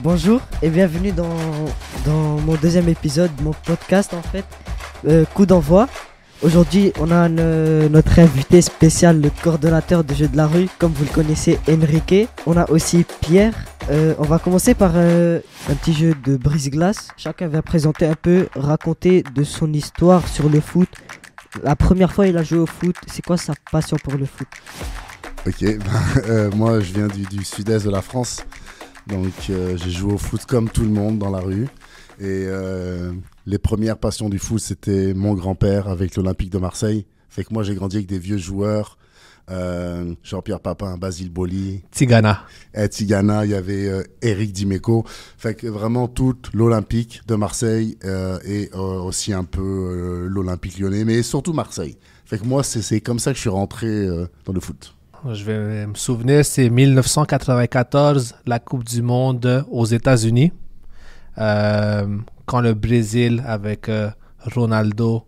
Bonjour et bienvenue dans mon deuxième épisode de mon podcast en fait, Coup d'envoi. Aujourd'hui on a notre invité spécial, le coordonnateur de jeux de la rue, comme vous le connaissez, Enrique. On a aussi Pierre. On va commencer par un petit jeu de brise-glace. Chacun va présenter un peu, raconter de son histoire sur le foot. La première fois il a joué au foot, c'est quoi sa passion pour le foot? Ok, moi je viens du sud-est de la France, donc j'ai joué au foot comme tout le monde dans la rue. Et les premières passions du foot, c'était mon grand-père avec l'Olympique de Marseille. Fait que moi j'ai grandi avec des vieux joueurs, Jean-Pierre Papin, Basile Boli, Tigana. Tigana, il y avait Eric Dimeco. Fait que vraiment toute l'Olympique de Marseille et aussi un peu l'Olympique lyonnais, mais surtout Marseille. Fait que moi c'est comme ça que je suis rentré dans le foot. Je vais me souvenir, c'est 1994, la Coupe du Monde aux États-Unis. Quand le Brésil avec Ronaldo,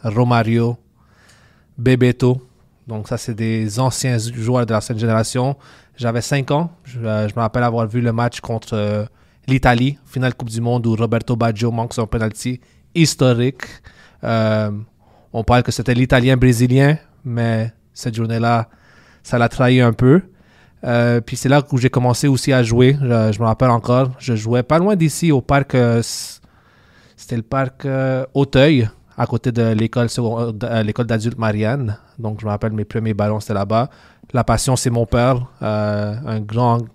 Romario, Bebeto. Donc ça, c'est des anciens joueurs de l'ancienne génération. J'avais 5 ans. Je me rappelle avoir vu le match contre l'Italie, finale Coupe du Monde, où Roberto Baggio manque son penalty historique. On parle que c'était l'Italien-Brésilien, mais cette journée-là, ça l'a trahi un peu. Puis c'est là où j'ai commencé aussi à jouer. Je me rappelle encore, je jouais pas loin d'ici au parc, c'était le parc Auteuil, à côté de l'école d'adultes Marianne. Donc je me rappelle mes premiers ballons, c'était là-bas. La passion, c'est mon père, grande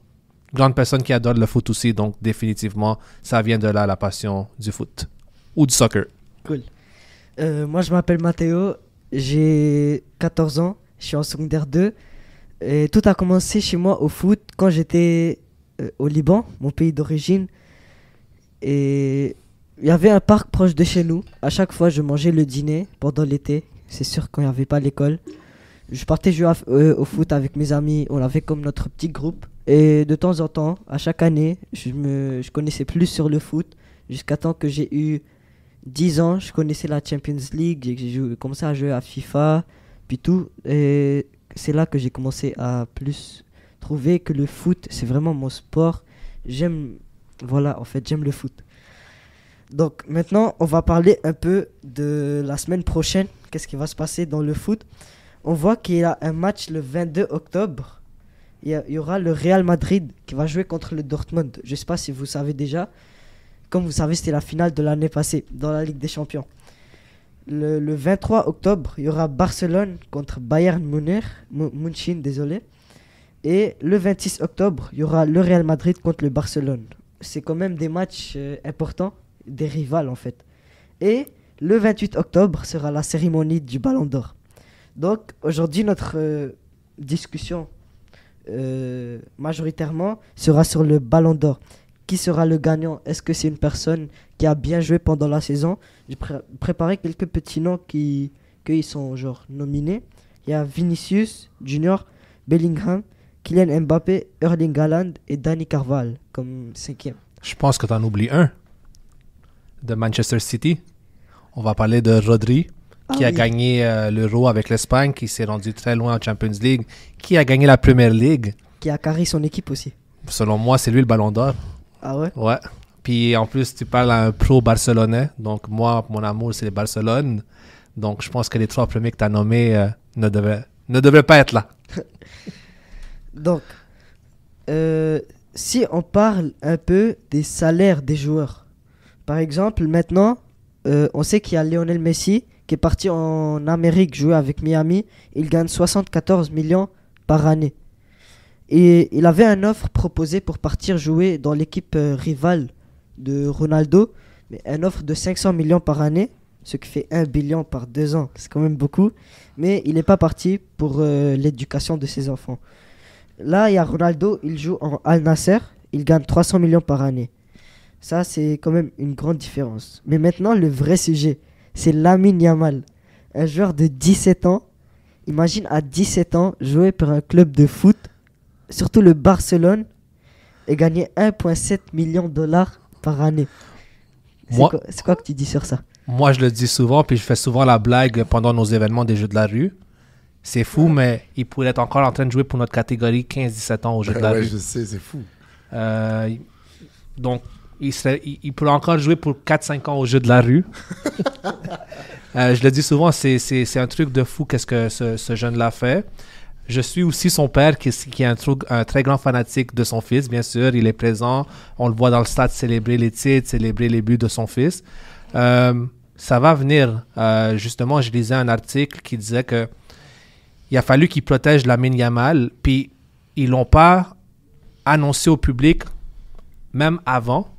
personne qui adore le foot aussi. Donc définitivement, ça vient de là, la passion du foot ou du soccer. Cool. Moi je m'appelle Mathéo, j'ai 14 ans, je suis en secondaire 2. Et tout a commencé chez moi au foot quand j'étais au Liban, mon pays d'origine. Et il y avait un parc proche de chez nous. À chaque fois, je mangeais le dîner pendant l'été. C'est sûr, quand il n'y avait pas l'école. Je partais jouer au foot avec mes amis. On avait comme notre petit groupe. Et de temps en temps, à chaque année, je connaissais plus sur le foot. Jusqu'à temps que j'ai eu 10 ans, je connaissais la Champions League. J'ai commencé à jouer à FIFA, puis tout. Et c'est là que j'ai commencé à plus trouver que le foot, c'est vraiment mon sport. J'aime le foot. Donc maintenant, on va parler un peu de la semaine prochaine. Qu'est-ce qui va se passer dans le foot? On voit qu'il y a un match le 22 octobre. Il y aura le Real Madrid qui va jouer contre le Dortmund. Je ne sais pas si vous savez déjà. Comme vous savez, c'était la finale de l'année passée dans la Ligue des Champions. Le 23 octobre, il y aura Barcelone contre Bayern München, désolé. Et le 26 octobre, il y aura le Real Madrid contre le Barcelone. C'est quand même des matchs importants, des rivales en fait. Et le 28 octobre sera la cérémonie du Ballon d'Or. Donc aujourd'hui, notre discussion majoritairement sera sur le Ballon d'Or. Qui sera le gagnant? Est-ce que c'est une personne qui a bien joué pendant la saison? J'ai préparé quelques petits noms qui sont genre nominés. Il y a Vinicius Junior, Bellingham, Kylian Mbappé, Erling Haaland et Dani Carvajal comme 5e. Je pense que tu en oublies un de Manchester City. On va parler de Rodri, qui a gagné l'Euro avec l'Espagne, qui s'est rendu très loin en Champions League, qui a gagné la Premier League. Qui a carré son équipe aussi. Selon moi, c'est lui le Ballon d'Or. Ah ouais? Ouais. Puis en plus, tu parles à un pro barcelonais. Donc moi, mon amour, c'est le Barcelone. Donc je pense que les 3 premiers que tu as nommés ne devraient pas être là. Donc, si on parle un peu des salaires des joueurs. Par exemple, maintenant, on sait qu'il y a Lionel Messi qui est parti en Amérique jouer avec Miami. Il gagne 74 millions par année. Et il avait une offre proposée pour partir jouer dans l'équipe rivale de Ronaldo, mais une offre de 500 millions par année, ce qui fait 1 billion par 2 ans. C'est quand même beaucoup, mais il n'est pas parti pour l'éducation de ses enfants. Là, il y a Ronaldo, il joue en Al Nasser, il gagne 300 millions par année. Ça, c'est quand même une grande différence. Mais maintenant, le vrai sujet, c'est Lamine Yamal, un joueur de 17 ans. Imagine à 17 ans jouer pour un club de foot, surtout le Barcelone, et gagner 1,7 million de dollars par année. C'est quoi que tu dis sur ça? Moi, je le dis souvent, puis je fais souvent la blague pendant nos événements des Jeux de la rue, C'est fou, mais il pourrait être encore en train de jouer pour notre catégorie 15-17 ans au jeu de la Ouais, rue. je sais, c'est fou. Donc, il pourrait encore jouer pour 4-5 ans au jeu de la rue. Je le dis souvent, c'est un truc de fou qu'est-ce que ce jeune-là fait. Je suis aussi son père qui est un très grand fanatique de son fils, bien sûr. Il est présent. On le voit dans le stade célébrer les titres, célébrer les buts de son fils. Ça va venir. Justement, je lisais un article qui disait que il a fallu qu'ils protègent Lamine Yamal, puis ils l'ont pas annoncé au public, même avant,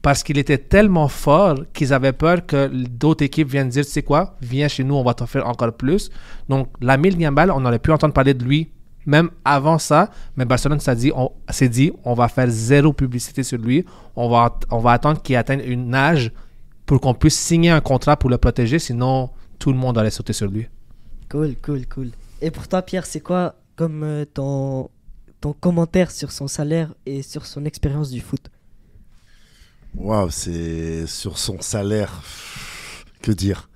parce qu'il était tellement fort qu'ils avaient peur que d'autres équipes viennent dire, tu sais quoi, viens chez nous, on va t'offrir encore plus. Donc, Lamine Yamal, on aurait pu entendre parler de lui même avant ça, mais Barcelone s'est dit, on va faire zéro publicité sur lui, on va attendre qu'il atteigne une âge pour qu'on puisse signer un contrat pour le protéger, sinon tout le monde allait sauter sur lui. Cool. Et pour toi, Pierre, c'est quoi comme ton commentaire sur son salaire et sur son expérience du foot? Waouh, c'est sur son salaire. Que dire?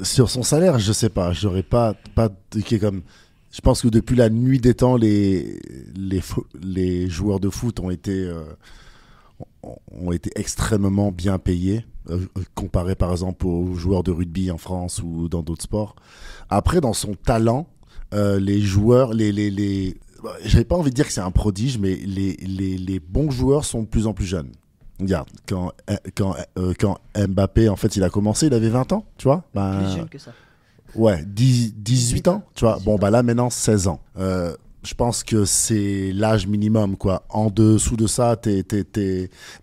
Sur son salaire, je sais pas. J'aurais pas qui est comme. Je pense que depuis la nuit des temps, les joueurs de foot ont été extrêmement bien payés, comparé par exemple aux joueurs de rugby en France ou dans d'autres sports. Après, dans son talent, les joueurs, j'avais pas envie de dire que c'est un prodige, mais les bons joueurs sont de plus en plus jeunes. Regarde, quand Mbappé, en fait, il a commencé, il avait 20 ans, tu vois. Plus jeune que ça. Ouais, 18 ans, tu vois. Bon, là, maintenant, 16 ans. Je pense que c'est l'âge minimum, quoi. En dessous de ça,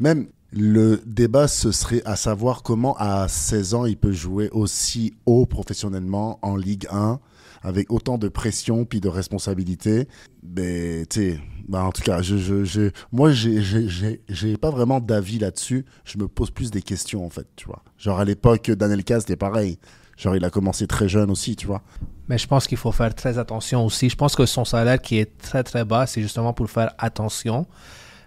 Même le débat, ce serait à savoir comment, à 16 ans, il peut jouer aussi haut professionnellement en Ligue 1, avec autant de pression puis de responsabilité. Mais, tu sais, en tout cas, moi, j'ai pas vraiment d'avis là-dessus. Je me pose plus des questions, en fait, tu vois. Genre, à l'époque d'Anelka, c'était pareil. Genre, il a commencé très jeune aussi, tu vois. Mais je pense qu'il faut faire très attention aussi. Je pense que son salaire qui est très très bas, c'est justement pour faire attention.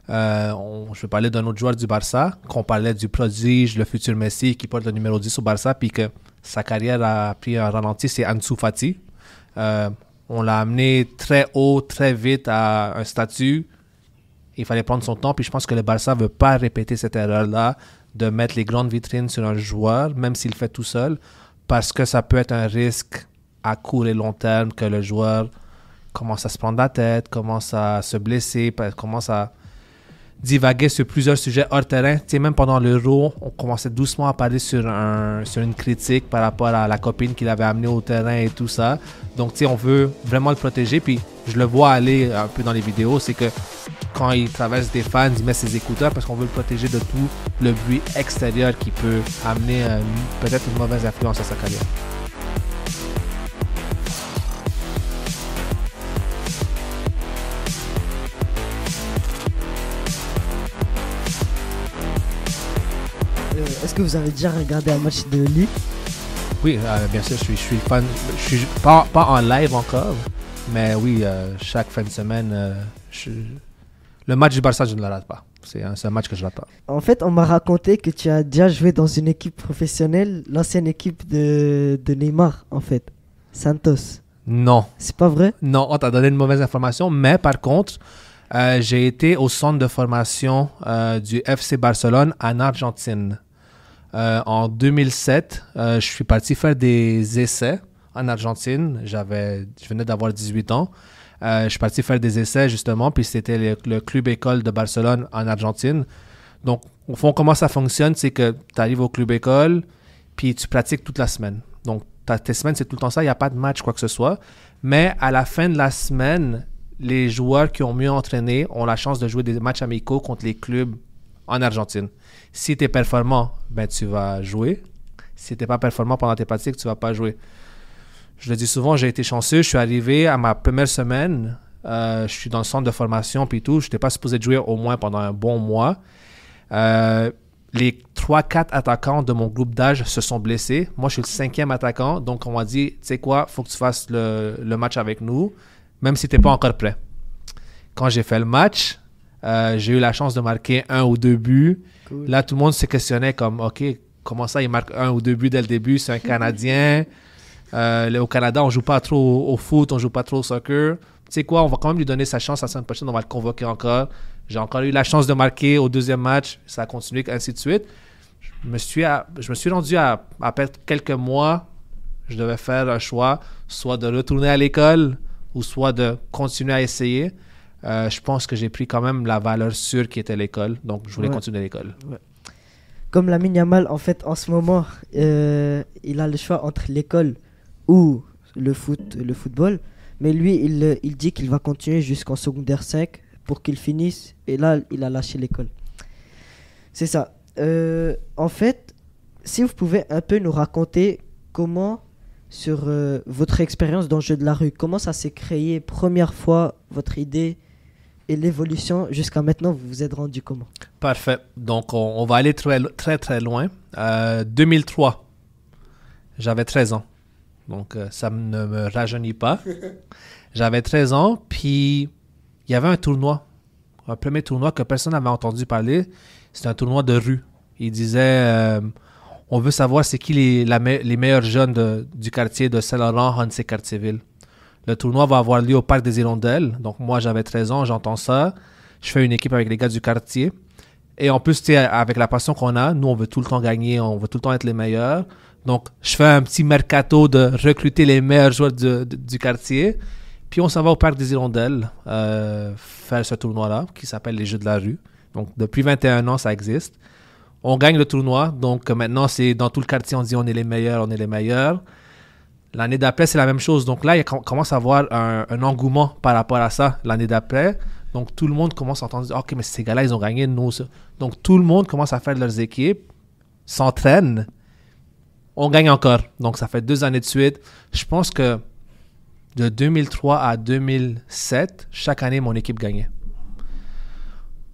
Je vais parler d'un autre joueur du Barça, qu'on parlait du prodige, le futur Messi, qui porte le numéro 10 au Barça, puis que sa carrière a pris un ralenti, c'est Ansu Fati. On l'a amené très haut, très vite à un statut. Il fallait prendre son temps, puis je pense que le Barça ne veut pas répéter cette erreur-là, de mettre les grandes vitrines sur un joueur, même s'il le fait tout seul, parce que ça peut être un risque à court et long terme que le joueur commence à se prendre la tête, commence à se blesser, commence à divaguer sur plusieurs sujets hors terrain. Tu sais, même pendant l'Euro, on commençait doucement à parler sur une critique par rapport à la copine qu'il avait amenée au terrain et tout ça. Donc, tu sais, on veut vraiment le protéger. Puis, je le vois aller un peu dans les vidéos, c'est que quand il traverse des fans, il met ses écouteurs parce qu'on veut le protéger de tout le bruit extérieur qui peut amener peut-être une mauvaise influence à sa carrière. Est-ce que vous avez déjà regardé un match de Ligue? Oui, bien sûr, je suis fan. Je suis pas en live encore, mais oui, chaque fin de semaine, le match du Barça, je ne le rate pas. C'est un match que je ne rate pas. En fait, on m'a raconté que tu as déjà joué dans une équipe professionnelle, l'ancienne équipe de Neymar, en fait, Santos. Non. C'est pas vrai? Non, on t'a donné une mauvaise information, mais par contre, j'ai été au centre de formation du FC Barcelone en Argentine. En 2007, je suis parti faire des essais en Argentine. Je venais d'avoir 18 ans. Je suis parti faire des essais justement, puis c'était le club école de Barcelone en Argentine. Donc, au fond, comment ça fonctionne, c'est que tu arrives au club école, puis tu pratiques toute la semaine. Donc, tes semaines, c'est tout le temps ça. Il n'y a pas de match, quoi que ce soit. Mais à la fin de la semaine, les joueurs qui ont mieux entraîné ont la chance de jouer des matchs amicaux contre les clubs en Argentine. Si tu es performant, ben tu vas jouer. Si tu n'es pas performant pendant tes pratiques, tu ne vas pas jouer. Je le dis souvent, j'ai été chanceux. Je suis arrivé à ma première semaine. Je suis dans le centre de formation puis tout. Je n'étais pas supposé de jouer au moins pendant un bon mois. Les 3-4 attaquants de mon groupe d'âge se sont blessés. Moi, je suis le 5e attaquant. Donc, on m'a dit, tu sais quoi, il faut que tu fasses le match avec nous, même si tu n'es pas encore prêt. Quand j'ai fait le match, j'ai eu la chance de marquer 1 ou 2 buts. Cool. Là, tout le monde se questionnait comme, OK, comment ça, il marque 1 ou 2 buts dès le début? C'est un Canadien. Au Canada, on joue pas trop au foot, on joue pas trop au soccer. Tu sais quoi, on va quand même lui donner sa chance la semaine prochaine, on va le convoquer encore. J'ai encore eu la chance de marquer au deuxième match, ça a continué, ainsi de suite. Je me suis rendu à perdre quelques mois. Je devais faire un choix, soit de retourner à l'école ou soit de continuer à essayer. Je pense que j'ai pris quand même la valeur sûre qui était l'école, donc je voulais continuer à l'école. Ouais. Comme Lamine Yamal, en fait, en ce moment, il a le choix entre l'école ou le football. Mais lui, il dit qu'il va continuer jusqu'en secondaire 5 pour qu'il finisse. Et là, il a lâché l'école. C'est ça. En fait, si vous pouvez un peu nous raconter comment, sur votre expérience dans le jeu de la rue, comment ça s'est créé, première fois, votre idée et l'évolution jusqu'à maintenant, vous vous êtes rendu comment? Parfait. Donc, on va aller très, très, très loin. 2003, j'avais 13 ans. Donc, ça ne me rajeunit pas. J'avais 13 ans, puis il y avait un tournoi. Un premier tournoi que personne n'avait entendu parler. C'était un tournoi de rue. Il disait, on veut savoir c'est qui les meilleurs jeunes du quartier de Saint-Laurent, Hansé, Cartierville. Le tournoi va avoir lieu au Parc des Hirondelles. Donc, moi, j'avais 13 ans, j'entends ça. Je fais une équipe avec les gars du quartier. Et en plus, avec la passion qu'on a, nous, on veut tout le temps gagner, on veut tout le temps être les meilleurs. Donc, je fais un petit mercato de recruter les meilleurs joueurs du quartier. Puis, on s'en va au Parc des Hirondelles faire ce tournoi-là, qui s'appelle les Jeux de la rue. Donc, depuis 21 ans, ça existe. On gagne le tournoi. Donc, maintenant, c'est dans tout le quartier, on dit on est les meilleurs, on est les meilleurs. L'année d'après, c'est la même chose. Donc là, il commence à avoir un engouement par rapport à ça l'année d'après. Donc, tout le monde commence à entendre dire « OK, mais ces gars-là, ils ont gagné, nous, ça. » Donc, tout le monde commence à faire leurs équipes, s'entraîne. On gagne encore. Donc, ça fait 2 années de suite. Je pense que de 2003 à 2007, chaque année, mon équipe gagnait.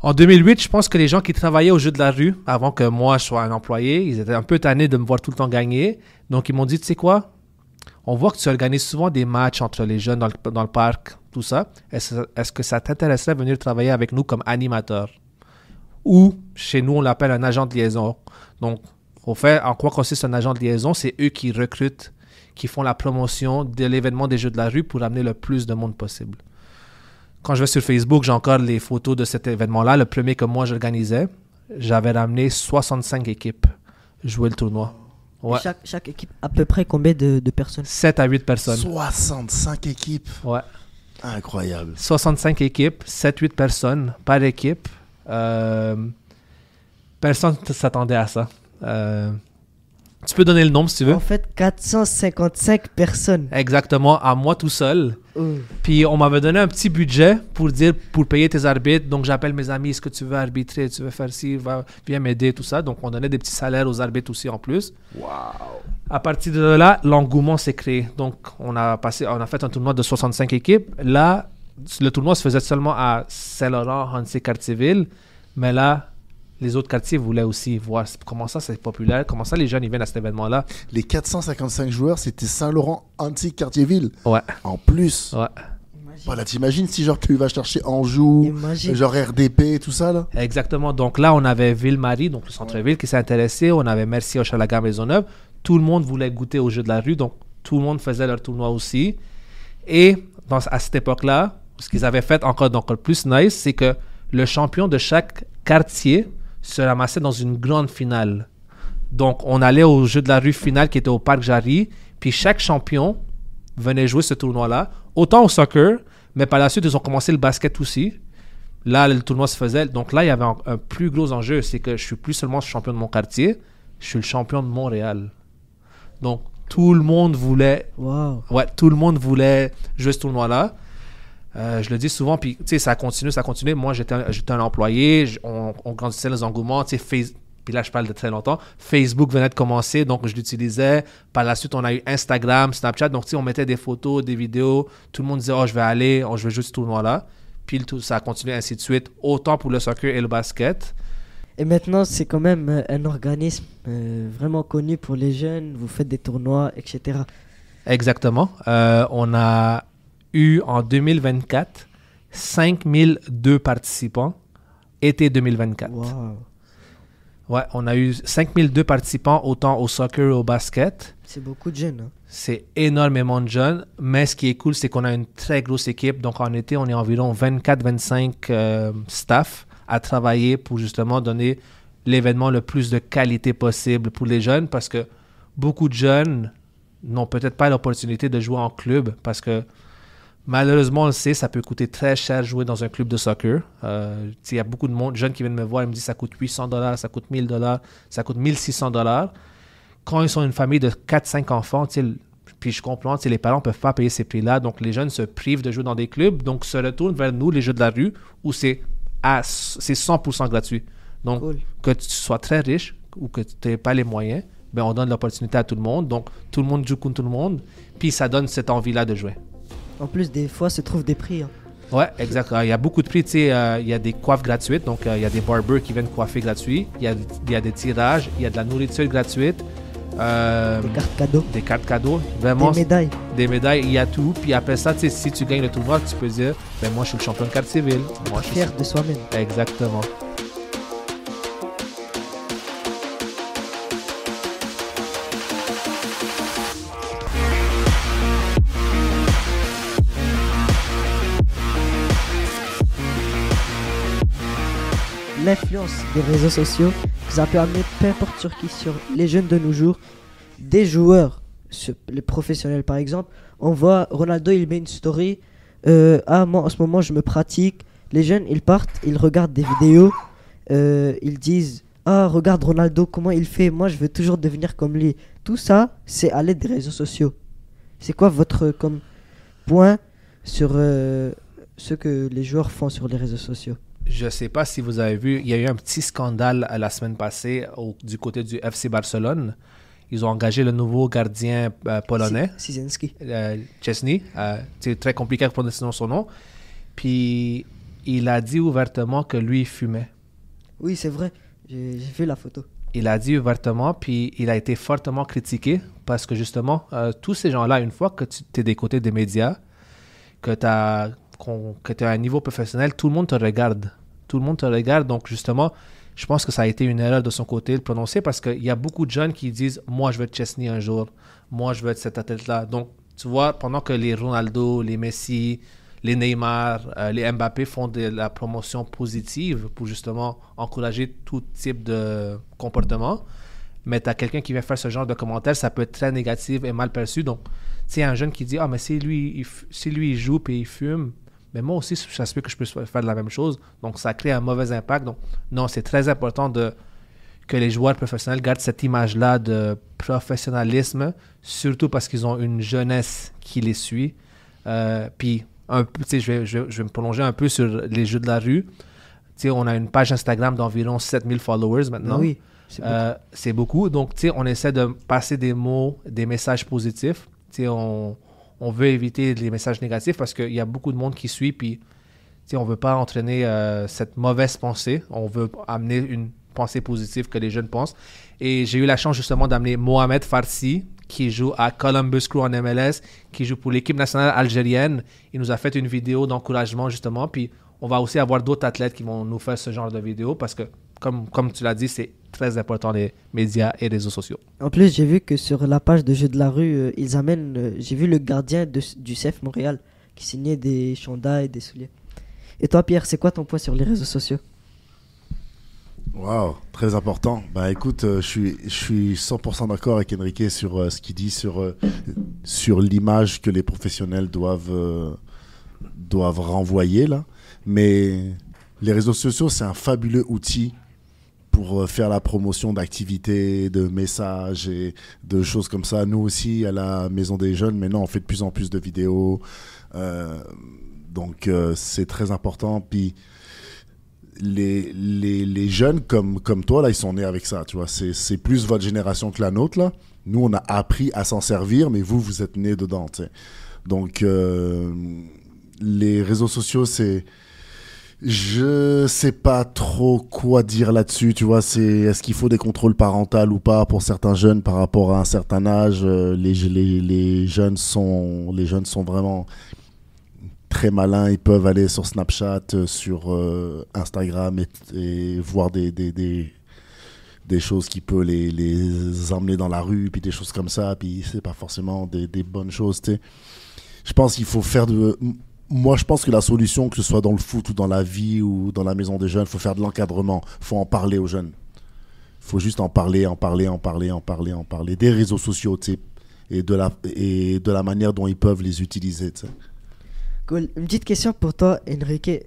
En 2008, je pense que les gens qui travaillaient au jeu de la rue, avant que moi, je sois un employé, ils étaient un peu tannés de me voir tout le temps gagner. Donc, ils m'ont dit « Tu sais quoi? On voit que tu organises souvent des matchs entre les jeunes dans le parc, tout ça. Est-ce que ça t'intéresserait de venir travailler avec nous comme animateur? » Ou, chez nous, on l'appelle un agent de liaison. Donc, au fait, en quoi consiste un agent de liaison? C'est eux qui recrutent, qui font la promotion de l'événement des Jeux de la rue pour amener le plus de monde possible. Quand je vais sur Facebook, j'ai encore les photos de cet événement-là. Le premier que moi, j'organisais, j'avais ramené 65 équipes jouer le tournoi. Ouais. Chaque équipe, à peu près combien de personnes? 7 à 8 personnes. 65 équipes. Ouais. Incroyable. 65 équipes, 7-8 personnes par équipe. Personne ne s'attendait à ça. Tu peux donner le nombre si tu veux. En fait, 455 personnes. Exactement, à moi tout seul. Puis on m'avait donné un petit budget pour payer tes arbitres. Donc j'appelle mes amis, est-ce que tu veux arbitrer, tu veux faire ci, viens m'aider, tout ça. Donc on donnait des petits salaires aux arbitres aussi en plus. Wow. À partir de là, l'engouement s'est créé. Donc on a fait un tournoi de 65 équipes. Là, le tournoi se faisait seulement à Saint-Laurent, Hansé, Cartierville. Mais là, les autres quartiers voulaient aussi voir comment ça c'est populaire, comment ça les jeunes ils viennent à cet événement-là. Les 455 joueurs, c'était Saint-Laurent, Hansé, Cartierville. Ouais. En plus. Ouais. Voilà, t'imagines si genre tu vas chercher Anjou, genre RDP, tout ça là. Exactement. Donc là, on avait Ville-Marie, donc le centre-ville qui s'est intéressé. On avait Mercier, Hochelaga, Maisonneuve. Tout le monde voulait goûter au jeu de la rue, donc tout le monde faisait leur tournoi aussi. Et à cette époque-là, ce qu'ils avaient fait encore plus nice, c'est que le champion de chaque quartier se ramassait dans une grande finale. Donc, on allait au jeu de la rue finale qui était au Parc Jarry, puis chaque champion venait jouer ce tournoi-là, autant au soccer, mais par la suite, ils ont commencé le basket aussi. Là, le tournoi se faisait. Donc là, il y avait un plus gros enjeu, c'est que je suis plus seulement champion de mon quartier, je suis le champion de Montréal. Donc, tout le monde voulait... Wow. Ouais, tout le monde voulait jouer ce tournoi-là. Je le dis souvent, puis tu sais, ça continue. Moi, j'étais un employé, on grandissait les engouements, tu sais, puis là, je parle de très longtemps. Facebook venait de commencer, donc je l'utilisais. Par la suite, on a eu Instagram, Snapchat, donc tu sais, on mettait des photos, des vidéos. Tout le monde disait, je vais aller, je vais jouer ce tournoi-là. Puis ça a continué ainsi de suite, autant pour le soccer et le basket. Et maintenant, c'est quand même un organisme vraiment connu pour les jeunes. Vous faites des tournois, etc. Exactement. On a eu en 2024 5002 participants, été 2024. Wow. Ouais, on a eu 5002 participants, autant au soccer et au basket. C'est beaucoup de jeunes. Hein. C'est énormément de jeunes, mais ce qui est cool, c'est qu'on a une très grosse équipe. Donc en été, on est environ 24-25 staff à travailler pour justement donner l'événement le plus de qualité possible pour les jeunes, parce que beaucoup de jeunes n'ont peut-être pas l'opportunité de jouer en club, parce que malheureusement, on le sait, ça peut coûter très cher jouer dans un club de soccer. Il y a beaucoup de jeunes qui viennent me voir et me disent ça coûte $800, ça coûte $1000, ça coûte $1600. Quand ils sont une famille de 4-5 enfants, puis je comprends, les parents ne peuvent pas payer ces prix-là, donc les jeunes se privent de jouer dans des clubs, donc se retournent vers nous, les jeux de la rue, où c'est 100% gratuit. Donc, cool. Que tu sois très riche ou que tu n'aies pas les moyens, ben on donne l'opportunité à tout le monde, donc tout le monde joue contre tout le monde, puis ça donne cette envie-là de jouer. En plus, des fois, se trouvent des prix. Hein. Ouais, exact. Il y a beaucoup de prix. Il y a des coiffes gratuites. Donc, il y a des barbers qui viennent coiffer gratuit. Il y a des tirages. Il y a de la nourriture gratuite. Des cartes cadeaux. Des cartes cadeaux. Vraiment, des médailles. Des médailles. Il y a tout. Puis après ça, si tu gagnes le tournoi, tu peux dire ben moi, je suis le champion de carte civile. Moi, je suis fier de soi-même. Exactement. L'influence des réseaux sociaux ça peut amener peu importe sur qui, sur les jeunes de nos jours, des joueurs, les professionnels par exemple, on voit Ronaldo il met une story, moi en ce moment je me pratique, les jeunes ils partent, ils regardent des vidéos, ils disent regarde Ronaldo comment il fait, moi je veux toujours devenir comme lui, tout ça c'est à l'aide des réseaux sociaux. C'est quoi votre comme point sur ce que les joueurs font sur les réseaux sociaux? Je ne sais pas si vous avez vu, il y a eu un petit scandale la semaine passée du côté du FC Barcelone. Ils ont engagé le nouveau gardien polonais, Szczęsny. Szczęsny. C'est très compliqué à prononcer son nom. Puis il a dit ouvertement que lui, il fumait. Oui, c'est vrai. J'ai vu la photo. Il a dit ouvertement, puis il a été fortement critiqué parce que justement, tous ces gens-là, une fois que tu es des côtés des médias, que tu as à un niveau professionnel, tout le monde te regarde. Tout le monde te regarde. Donc, justement, je pense que ça a été une erreur de son côté de le prononcer parce qu'il y a beaucoup de jeunes qui disent « Moi, je veux être Szczęsny un jour. Moi, je veux être cet athlète-là. » Donc, tu vois, pendant que les Ronaldo, les Messi, les Neymar, les Mbappé font de la promotion positive pour justement encourager tout type de comportement, mais tu as quelqu'un qui vient faire ce genre de commentaires, ça peut être très négatif et mal perçu. Donc, tu sais, un jeune qui dit « Ah, mais si lui, il joue et il fume, mais moi aussi, ça se peut que je puisse faire la même chose. » Donc, ça crée un mauvais impact. Donc, non, c'est très important que les joueurs professionnels gardent cette image-là de professionnalisme, surtout parce qu'ils ont une jeunesse qui les suit. Puis, je vais me prolonger un peu sur les jeux de la rue. On a une page Instagram d'environ 7000 followers maintenant. Oui, c'est beaucoup. Donc, on essaie de passer des mots, des messages positifs. On veut éviter les messages négatifs parce qu'il y a beaucoup de monde qui suit, puis on ne veut pas entraîner cette mauvaise pensée. On veut amener une pensée positive que les jeunes pensent. Et j'ai eu la chance justement d'amener Mohamed Farsi, qui joue à Columbus Crew en MLS, qui joue pour l'équipe nationale algérienne. Il nous a fait une vidéo d'encouragement justement, puis on va aussi avoir d'autres athlètes qui vont nous faire ce genre de vidéo parce que, comme tu l'as dit, c'est très important les médias et les réseaux sociaux. En plus, j'ai vu que sur la page de Jeux de la rue, ils amènent, j'ai vu le gardien du CF Montréal qui signait des chandails et des souliers. Et toi, Pierre, c'est quoi ton point sur les réseaux sociaux? Waouh, très important. Bah écoute, je suis 100% d'accord avec Enrique sur ce qu'il dit sur l'image que les professionnels doivent renvoyer là. Mais les réseaux sociaux, c'est un fabuleux outil pour faire la promotion d'activités, de messages et de choses comme ça. Nous aussi, à la Maison des Jeunes, maintenant, on fait de plus en plus de vidéos. Donc, c'est très important. Puis, les jeunes comme toi, là, ils sont nés avec ça. Tu vois, c'est plus votre génération que la nôtre, là. Nous, on a appris à s'en servir, mais vous êtes nés dedans. T'sais. Donc, les réseaux sociaux, je sais pas trop quoi dire là-dessus, tu vois, est-ce qu'il faut des contrôles parentaux ou pas pour certains jeunes par rapport à un certain âge. Les jeunes sont vraiment très malins, ils peuvent aller sur Snapchat, sur Instagram et voir des des choses qui peuvent les emmener dans la rue, puis des choses comme ça, puis c'est pas forcément des bonnes choses, tu sais. Je pense qu'il faut faire Moi, je pense que la solution, que ce soit dans le foot ou dans la vie ou dans la maison des jeunes, il faut faire de l'encadrement. Il faut en parler aux jeunes. Il faut juste en parler. Des réseaux sociaux, tu sais, et de la manière dont ils peuvent les utiliser, tu sais. Cool. Une petite question pour toi, Enrique.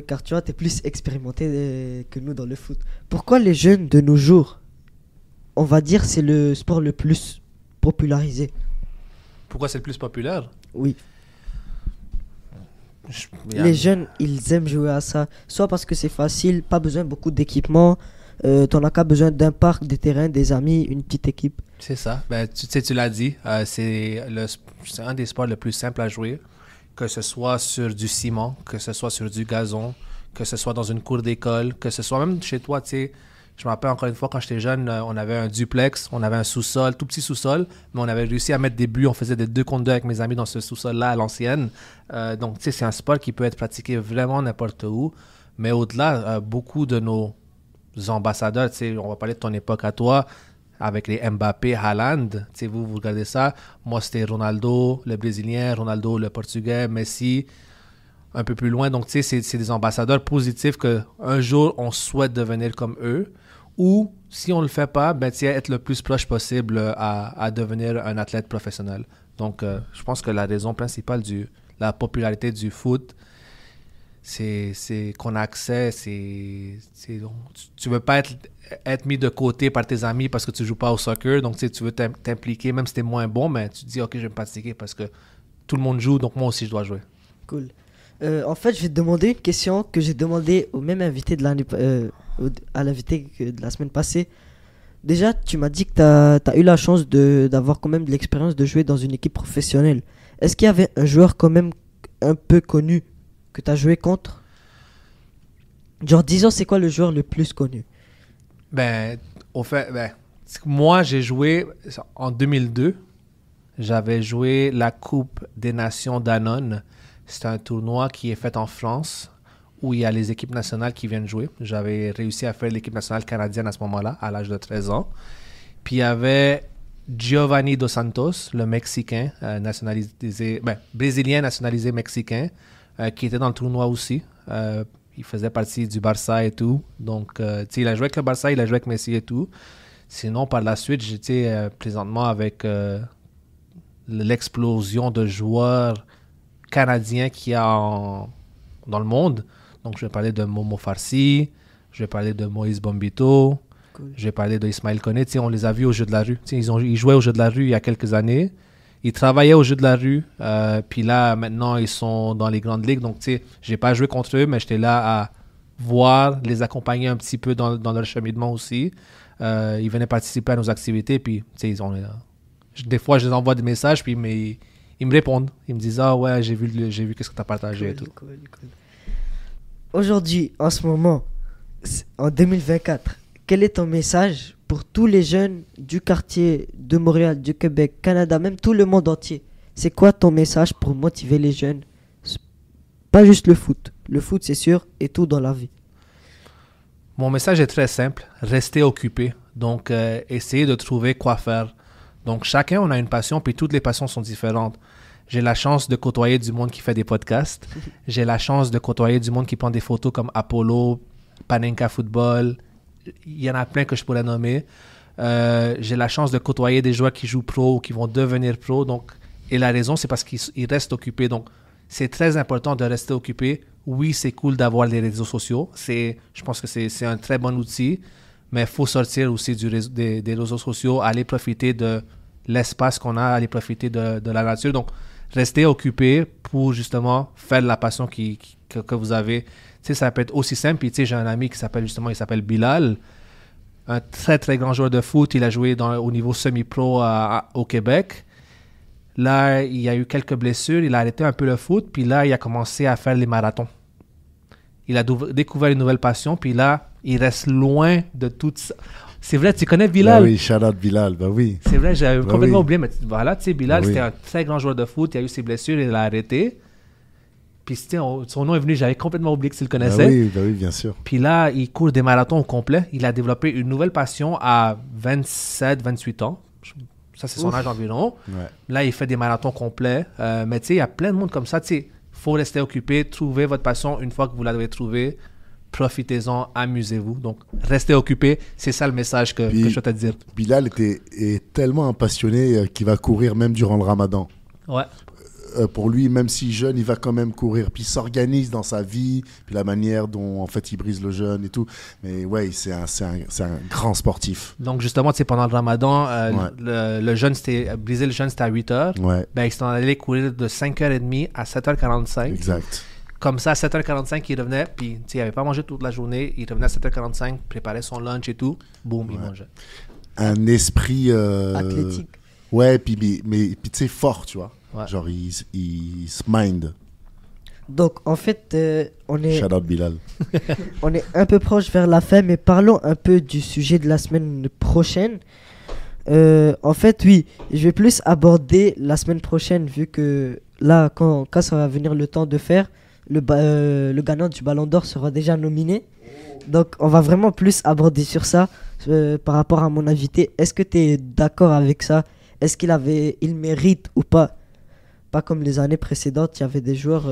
Car tu vois, tu es plus expérimenté que nous dans le foot. Pourquoi les jeunes de nos jours, on va dire, c'est le sport le plus popularisé? Pourquoi c'est le plus populaire? Oui. Les jeunes, ils aiment jouer à ça. Soit parce que c'est facile, pas besoin de beaucoup d'équipement. T'en as qu'à besoin d'un parc, des terrains, des amis, une petite équipe. C'est ça. Ben, tu l'as dit. C'est un des sports le plus simple à jouer. Que ce soit sur du ciment, que ce soit sur du gazon, que ce soit dans une cour d'école, que ce soit même chez toi, tu sais. Je me rappelle encore une fois, quand j'étais jeune, on avait un duplex, on avait un sous-sol, tout petit sous-sol, mais on avait réussi à mettre des buts, on faisait des 2 contre 2 avec mes amis dans ce sous-sol-là à l'ancienne. Donc, tu sais, c'est un sport qui peut être pratiqué vraiment n'importe où. Mais au-delà, beaucoup de nos ambassadeurs, tu sais, on va parler de ton époque à toi, avec les Mbappé, Haaland, tu sais, vous regardez ça. Moi, c'était Ronaldo, le Brésilien, Ronaldo, le Portugais, Messi, un peu plus loin. Donc, tu sais, c'est des ambassadeurs positifs qu'un jour, on souhaite devenir comme eux. Ou, si on ne le fait pas, ben, être le plus proche possible à devenir un athlète professionnel. Donc, je pense que la raison principale de la popularité du foot, c'est qu'on a accès, tu veux pas être mis de côté par tes amis parce que tu joues pas au soccer, donc tu veux t'impliquer, même si t'es moins bon, mais tu te dis, ok, je vais me pratiquer parce que tout le monde joue, donc moi aussi je dois jouer. Cool. En fait, je vais te demander une question que j'ai demandé au même invité à l'invité de la semaine passée. Déjà, tu m'as dit que tu as eu la chance d'avoir quand même de l'expérience de jouer dans une équipe professionnelle. Est-ce qu'il y avait un joueur quand même un peu connu que tu as joué contre? Genre, disons, c'est quoi le joueur le plus connu? Ben, au fait, moi, j'ai joué en 2002. J'avais joué la Coupe des Nations Danone. C'est un tournoi qui est fait en France où il y a les équipes nationales qui viennent jouer. J'avais réussi à faire l'équipe nationale canadienne à ce moment-là, à l'âge de 13 ans. Puis il y avait Giovanni Dos Santos, le Mexicain, brésilien nationalisé mexicain, qui était dans le tournoi aussi. Il faisait partie du Barça et tout. Donc, il a joué avec le Barça, il a joué avec Messi et tout. Sinon, par la suite, j'étais présentement avec l'explosion de joueurs canadiens qu'il y a dans le monde. Donc, je vais parler de Momo Farsi, je vais parler de Moïse Bombito, cool. Je vais parler de Ismaël Koné. On les a vus au jeu de la rue. Ils jouaient au jeu de la rue il y a quelques années. Ils travaillaient au jeu de la rue. Puis là, maintenant, ils sont dans les grandes ligues. Donc, je n'ai pas joué contre eux, mais j'étais là à voir, les accompagner un petit peu dans leur cheminement aussi. Ils venaient participer à nos activités. Puis, des fois, je les envoie des messages, puis ils me répondent. Ils me disent « Ah ouais, j'ai vu qu'est-ce que tu as partagé. » et tout. Cool. Aujourd'hui, en ce moment, en 2024, quel est ton message pour tous les jeunes du quartier, de Montréal, du Québec, Canada, même tout le monde entier? C'est quoi ton message pour motiver les jeunes? Pas juste le foot. Le foot, c'est sûr, et tout dans la vie. Mon message est très simple. Restez occupé. Donc, essayez de trouver quoi faire. Donc, chacun, on a une passion, puis toutes les passions sont différentes. J'ai la chance de côtoyer du monde qui fait des podcasts. J'ai la chance de côtoyer du monde qui prend des photos comme Apollo, Panenka Football. Il y en a plein que je pourrais nommer. J'ai la chance de côtoyer des joueurs qui jouent pro ou qui vont devenir pro. Donc, et la raison, c'est parce qu'ils restent occupés. Donc, c'est très important de rester occupé. Oui, c'est cool d'avoir les réseaux sociaux. Je pense que c'est un très bon outil. Mais il faut sortir aussi des réseaux sociaux, aller profiter de l'espace qu'on a, aller profiter de la nature. Donc, restez occupé pour justement faire la passion que vous avez. Tu sais, ça peut être aussi simple. Puis, tu sais, j'ai un ami qui s'appelle Bilal, un très, très grand joueur de foot. Il a joué au niveau semi-pro au Québec. Là, il y a eu quelques blessures. Il a arrêté un peu le foot. Puis là, il a commencé à faire les marathons. Il a découvert une nouvelle passion. Puis là, il reste loin de tout ça. C'est vrai, tu connais Bilal? Oui, shout out Bilal, bah oui. C'est vrai, j'avais complètement oublié. Mais voilà, tu sais, Bilal, c'était un très grand joueur de foot. Il a eu ses blessures, il a arrêté. Puis son nom est venu, j'avais complètement oublié que tu le connaissais. Oui, bien sûr. Puis là, il court des marathons au complet. Il a développé une nouvelle passion à 27, 28 ans. Ça, c'est son âge environ. Ouais. Là, il fait des marathons complets. Mais tu sais, il y a plein de monde comme ça. Tu sais, il faut rester occupé, trouver votre passion. Une fois que vous l'avez trouvée, profitez-en, amusez-vous. Donc, restez occupé. C'est ça le message que je veux te dire. Bilal est tellement un passionné qu'il va courir même durant le ramadan. Ouais. Pour lui, même s'il jeûne, il va quand même courir. Puis il s'organise dans sa vie, puis la manière dont en fait il brise le jeûne et tout. Mais ouais, c'est un grand sportif. Donc justement, tu sais, pendant le ramadan, le jeûne, briser le jeûne, c'était à 8h. Ouais. Ben, il s'en allait courir de 5h30 à 7h45. Exact. Comme ça, à 7h45, il revenait, puis il n'avait pas mangé toute la journée. Il revenait à 7h45, préparait son lunch et tout. Boum, il mangeait. Un esprit... athlétique. Ouais, puis tu sais, fort, tu vois. Ouais. Genre, il se mind. Donc, en fait, on est Shout out Bilal. on est un peu proche vers la fin, mais parlons un peu du sujet de la semaine prochaine. En fait, oui, je vais plus aborder la semaine prochaine, vu que là, quand ça va venir le temps de faire, le gagnant du Ballon d'Or sera déjà nominé. Donc, on va vraiment plus aborder sur ça par rapport à mon invité. Est-ce que tu es d'accord avec ça? Est-ce il mérite ou pas? Pas comme les années précédentes, il y avait des joueurs,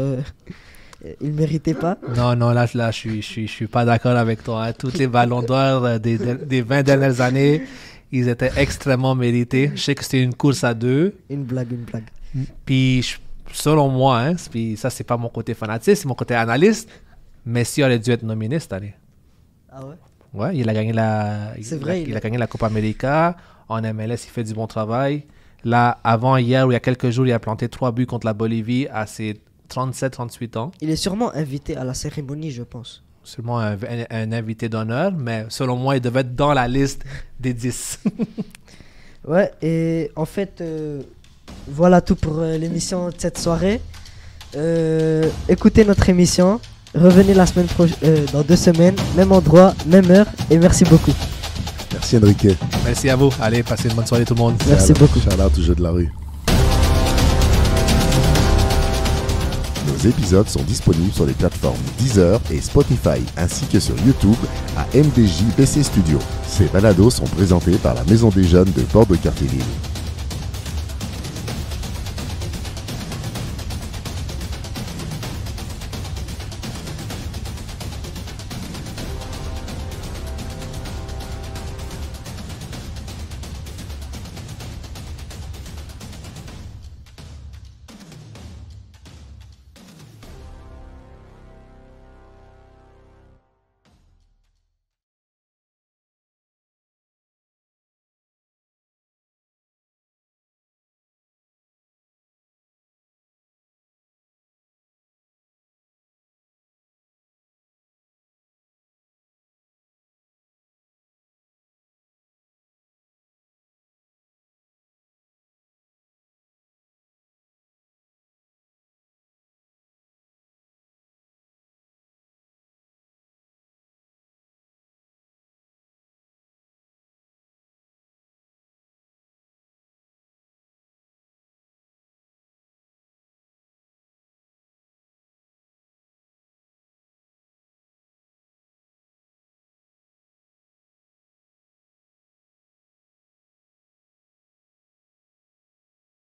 ils ne méritaient pas. Non, là je suis pas d'accord avec toi. Hein. Tous les ballons d'or des 20 dernières années, ils étaient extrêmement mérités. Je sais que c'était une course à deux. Une blague. Puis, selon moi, hein, puis ça, c'est pas mon côté fanatique, c'est mon côté analyste. Messi aurait dû être nominé cette année. Ah ouais? Ouais, il a gagné il a gagné la Copa América. En MLS, il fait du bon travail. Là, hier ou il y a quelques jours, il a planté 3 buts contre la Bolivie à ses 37-38 ans. Il est sûrement invité à la cérémonie, je pense. Seulement un invité d'honneur, mais selon moi, il devait être dans la liste des 10. Ouais, et en fait, voilà tout pour l'émission de cette soirée. Écoutez notre émission. Revenez la semaine prochaine, dans 2 semaines, même endroit, même heure, et merci beaucoup. Merci Enrique. Merci à vous. Allez, passez une bonne soirée tout le monde. Merci beaucoup. Shout out au jeu de la rue. Nos épisodes sont disponibles sur les plateformes Deezer et Spotify, ainsi que sur YouTube à MDJ BC Studio. Ces balados sont présentés par la Maison des Jeunes de Bordeaux-Cartierville.